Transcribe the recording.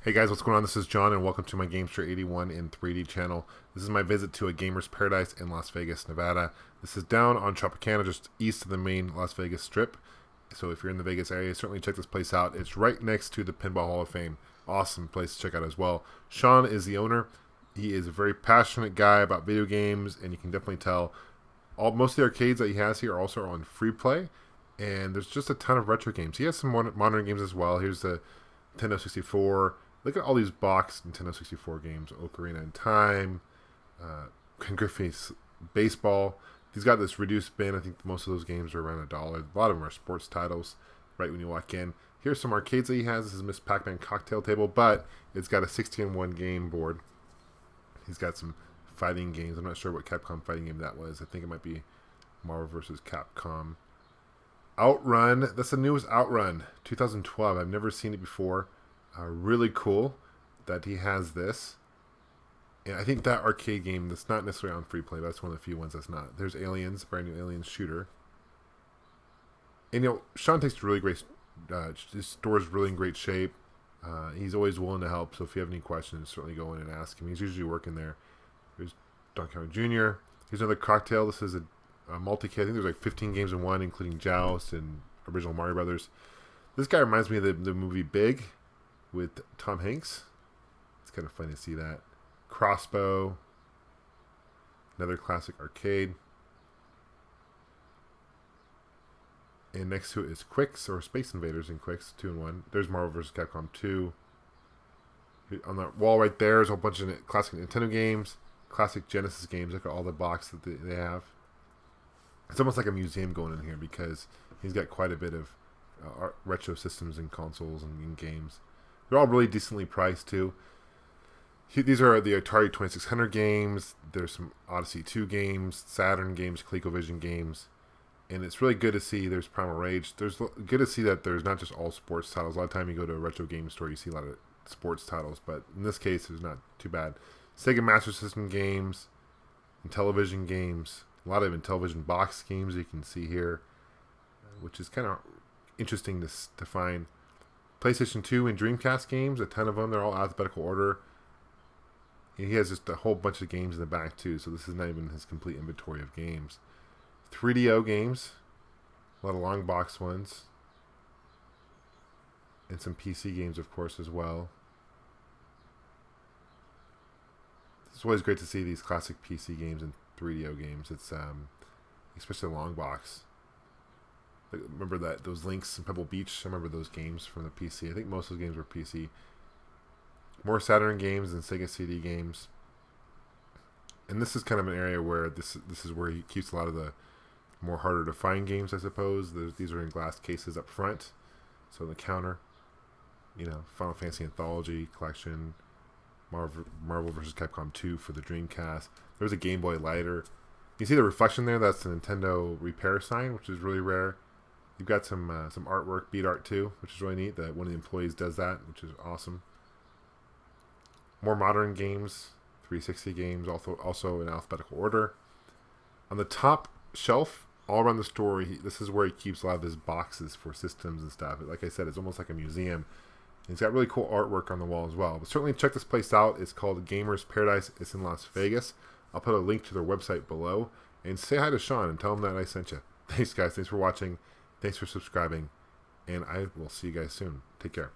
Hey guys, what's going on? This is John and welcome to my Gamester81 in 3D channel. This is my visit to a gamer's paradise in Las Vegas, Nevada. This is down on Tropicana, just east of the main Las Vegas Strip. So if you're in the Vegas area, certainly check this place out. It's right next to the Pinball Hall of Fame. Awesome place to check out as well. Sean is the owner. He is a very passionate guy about video games, and you can definitely tell. Most of the arcades that he has here are also on free play, and there's just a ton of retro games. He has some modern games as well. Here's the Nintendo 64. Look at all these boxed Nintendo 64 games. Ocarina in Time, Ken Griffey's Baseball. He's got this reduced bin. I think most of those games are around $1. A lot of them are sports titles right when you walk in. Here's some arcades that he has. This is Miss Pac-Man Cocktail Table, but it's got a 16-1 game board. He's got some fighting games. I'm not sure what Capcom fighting game that was. I think it might be Marvel vs. Capcom. Outrun. That's the newest Outrun, 2012. I've never seen it before. Really cool that he has this. And I think that arcade game that's not necessarily on free play, but that's one of the few ones that's not. There's Aliens, brand new Aliens shooter. And Sean takes really great, his store is really in great shape. He's always willing to help, so if you have any questions, certainly go in and ask him. He's usually working there. There's Donkey Kong Jr. Here's another cocktail. This is a multi-kit. I think there's like 15 games in one, including Joust and original Mario Brothers. This guy reminds me of the movie Big with Tom Hanks. It's kind of fun to see that. Crossbow. Another classic arcade. And next to it is Quicks, or Space Invaders in Quicks, 2-in-1. There's Marvel vs. Capcom 2. On that wall right there is a whole bunch of classic Nintendo games, classic Genesis games. Look at all the box that they have. It's almost like a museum going in here because he's got quite a bit of retro systems and consoles and games. They're all really decently priced too. These are the Atari 2600 games. There's some Odyssey 2 games, Saturn games, ColecoVision games. And it's really good to see there's Primal Rage. There's good to see that there's not just all sports titles. A lot of time you go to a retro game store, you see a lot of sports titles. But in this case, it's not too bad. Sega Master System games, and television games. A lot of Intellivision box games you can see here, which is kind of interesting to find. PlayStation 2 and Dreamcast games, a ton of them. They're all alphabetical order. And he has just a whole bunch of games in the back too, so this is not even his complete inventory of games. 3DO games, a lot of long box ones, and some PC games, of course, as well. It's always great to see these classic PC games and 3DO games. It's especially long box. Like, remember those Links in Pebble Beach? I remember those games from the PC. I think most of those games were PC. More Saturn games and Sega CD games. And this is kind of an area where this is where he keeps a lot of the more harder to find games, I suppose. These are in glass cases up front, so on the counter. Final Fantasy Anthology Collection, Marvel vs. Capcom 2 for the Dreamcast. There's a Game Boy lighter. You see the reflection there? That's the Nintendo repair sign, which is really rare. You've got some artwork, beat art too, which is really neat. That one of the employees does that, which is awesome. More modern games, 360 games, also in alphabetical order. On the top shelf, all around the store, this is where he keeps a lot of his boxes for systems and stuff. Like I said, it's almost like a museum. He's got really cool artwork on the wall as well. But certainly check this place out. It's called Gamer's Paradise. It's in Las Vegas. I'll put a link to their website below. And say hi to Sean and tell him that I sent you. Thanks, guys. Thanks for watching. Thanks for subscribing. And I will see you guys soon. Take care.